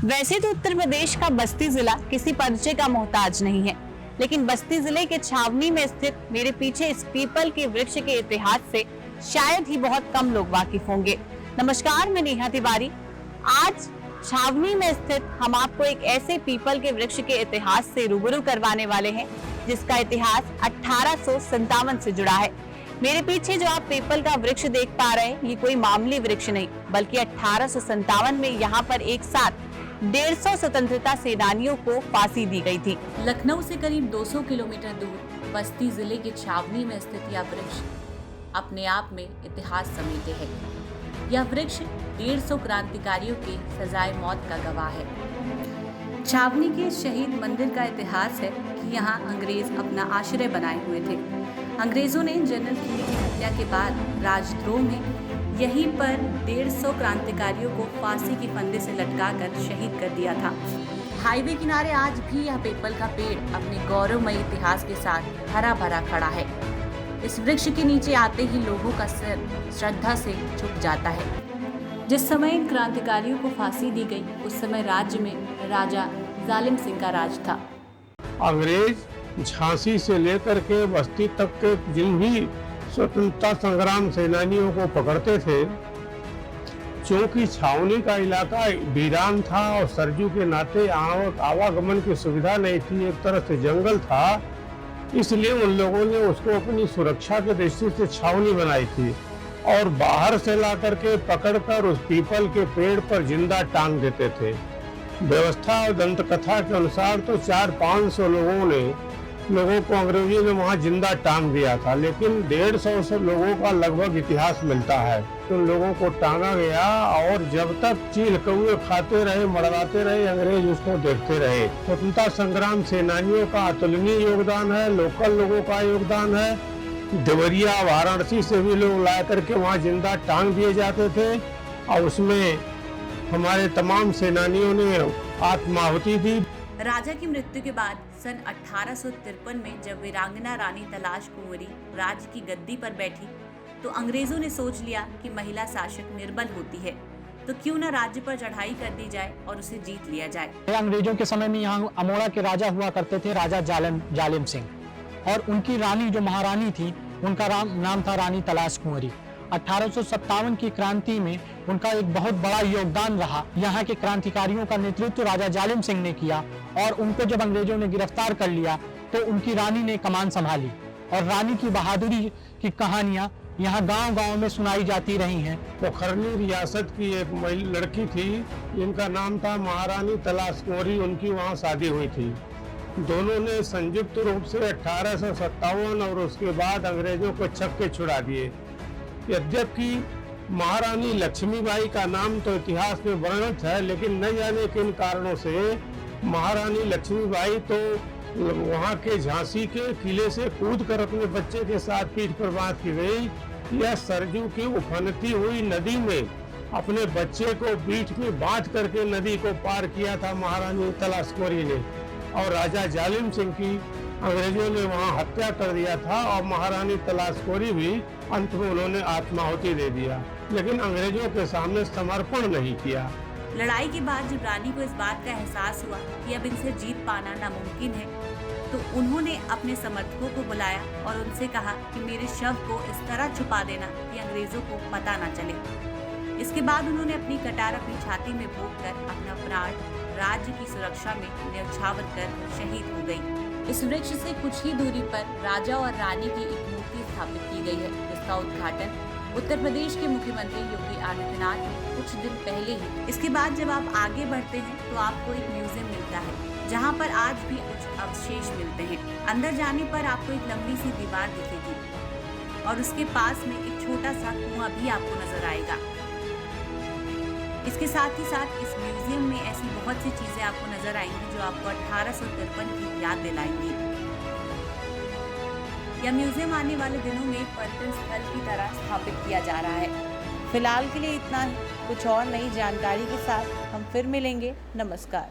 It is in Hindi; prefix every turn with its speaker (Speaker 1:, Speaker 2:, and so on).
Speaker 1: वैसे तो उत्तर प्रदेश का बस्ती जिला किसी परिचय का मोहताज नहीं है, लेकिन बस्ती जिले के छावनी में स्थित मेरे पीछे इस पीपल के वृक्ष के इतिहास से शायद ही बहुत कम लोग वाकिफ होंगे। नमस्कार, मैं नेहा तिवारी। आज छावनी में स्थित हम आपको एक ऐसे पीपल के वृक्ष के इतिहास से रूबरू करवाने वाले हैं जिसका इतिहास 1857 से जुड़ा है। मेरे पीछे जो आप पीपल का वृक्ष देख पा रहे हैं, ये कोई मामूली वृक्ष नहीं बल्कि 1857 में यहाँ पर एक साथ 150 स्वतंत्रता सेनानियों को फांसी दी गई थी।
Speaker 2: लखनऊ से करीब 200 किलोमीटर दूर बस्ती जिले के छावनी में स्थित यह वृक्ष अपने आप में इतिहास समेटे है। यह वृक्ष 150 क्रांतिकारियों के सजाए मौत का गवाह है। छावनी के शहीद मंदिर का इतिहास है कि यहाँ अंग्रेज अपना आश्रय बनाए हुए थे। अंग्रेजों ने जनरल कीरी की हत्या के बाद राजद्रोह में यहीं पर 150 क्रांतिकारियों को फांसी की फंदे से लटकाकर शहीद कर दिया था। हाईवे किनारे आज भी यह पीपल का पेड़ अपने गौरवमयी इतिहास के साथ हरा भरा खड़ा है। इस वृक्ष के नीचे आते ही लोगों का सिर श्रद्धा से झुक जाता है। जिस समय इन क्रांतिकारियों को फांसी दी गई, उस समय राज्य में राजा जालिम सिंह का राज था।
Speaker 3: अंग्रेज झांसी से लेकर के बस्ती तक के जिन भी स्वतंत्रता संग्राम सेनानियों को पकड़ते थे, चूंकि छावनी का इलाका वीरान था और सरजू के नाते आवागमन की सुविधा नहीं थी, एक तरह से जंगल था, इसलिए उन लोगों ने उसको अपनी सुरक्षा की दृष्टि से छावनी बनाई थी और बाहर से ला करके पकड़कर उस पीपल के पेड़ पर जिंदा टांग देते थे। व्यवस्था और दंत कथा के अनुसार तो 400-500 लोगों को अंग्रेजों ने वहां जिंदा टांग दिया था, लेकिन 150 लोगों का लगभग इतिहास मिलता है। उन लोगों को टांगा गया और जब तक चील कौए खाते रहे, मरवाते रहे, अंग्रेज उसको देखते रहे। स्वतंत्रता संग्राम सेनानियों का अतुलनीय योगदान है, लोकल लोगों का योगदान है। देवरिया, वाराणसी से भी लोग ला करके वहाँ जिंदा टांग दिए जाते थे और उसमें हमारे तमाम सेनानियों ने आत्माहुति दी।
Speaker 2: राजा की मृत्यु के बाद सन 1853 में जब वीरांगना रानी तलाश कुंवरी राज्य की गद्दी पर बैठी, तो अंग्रेजों ने सोच लिया कि महिला शासक निर्बल होती है, तो क्यों न राज्य पर चढ़ाई कर दी जाए और उसे जीत लिया जाए।
Speaker 4: अंग्रेजों के समय में यहाँ अमोड़ा के राजा हुआ करते थे, राजा जालिम सिंह, और उनकी रानी जो महारानी थी, उनका नाम था रानी तलाश कुंवरी। 1857 की क्रांति में उनका एक बहुत बड़ा योगदान रहा। यहाँ के क्रांतिकारियों का नेतृत्व राजा जालिम सिंह ने किया और उनको जब अंग्रेजों ने गिरफ्तार कर लिया तो उनकी रानी ने कमान संभाली और रानी की बहादुरी की कहानियां यहाँ गांव-गांव में सुनाई जाती रही हैं।
Speaker 3: पोखरनी रियासत की एक लड़की थी जिनका नाम था महारानी तलाश कुंवरी, उनकी वहाँ शादी हुई थी। दोनों ने संयुक्त रूप से 1857 और उसके बाद अंग्रेजों को छक्के छुड़ा दिए। यद्यपि महारानी लक्ष्मीबाई का नाम तो इतिहास में वर्णित है, लेकिन न जाने किन कारणों से महारानी लक्ष्मीबाई तो वहां के झांसी के किले से कूदकर अपने बच्चे के साथ पीठ पर बांध की गई। यह सरजू की उफनती हुई नदी में अपने बच्चे को पीठ में बांध करके नदी को पार किया था महारानी तलाश कुंवरी ने, और राजा जालिम सिंह की अंग्रेजों ने वहां हत्या कर दिया था और महारानी तलाश कुंवरी भी अंत में उन्होंने आत्माहुति दे दिया, लेकिन अंग्रेजों के सामने समर्पण नहीं किया।
Speaker 2: लड़ाई के बाद जब रानी को इस बात का एहसास हुआ कि अब इनसे जीत पाना नामुमकिन है, तो उन्होंने अपने समर्थकों को बुलाया और उनसे कहा कि मेरे शव को इस तरह छुपा देना कि अंग्रेजों को पता न चले। इसके बाद उन्होंने अपनी कटार अपनी छाती में भोंक कर अपना प्राण राज्य की सुरक्षा में न्यौछावर कर शहीद हो गई। इस वृक्ष से कुछ ही दूरी पर राजा और रानी की एक मूर्ति स्थापित की गई है, जिसका उद्घाटन उत्तर प्रदेश के मुख्यमंत्री योगी आदित्यनाथ ने कुछ दिन पहले ही। इसके बाद जब आप आगे बढ़ते हैं तो आपको एक म्यूजियम मिलता है, जहां पर आज भी कुछ अवशेष मिलते हैं। अंदर जाने पर आपको एक लंबी सी दीवार दिखेगी और उसके पास में एक छोटा सा कुआं भी आपको नजर आएगा। इसके साथ ही साथ इस म्यूजियम में ऐसी बहुत सी चीजें आपको नजर आएंगी जो आपको 1853 की याद दिलाएंगी। यह म्यूजियम आने वाले दिनों में पर्यटन स्थल की तरह स्थापित किया जा रहा है। फिलहाल के लिए इतना ही। कुछ और नई जानकारी के साथ हम फिर मिलेंगे। नमस्कार।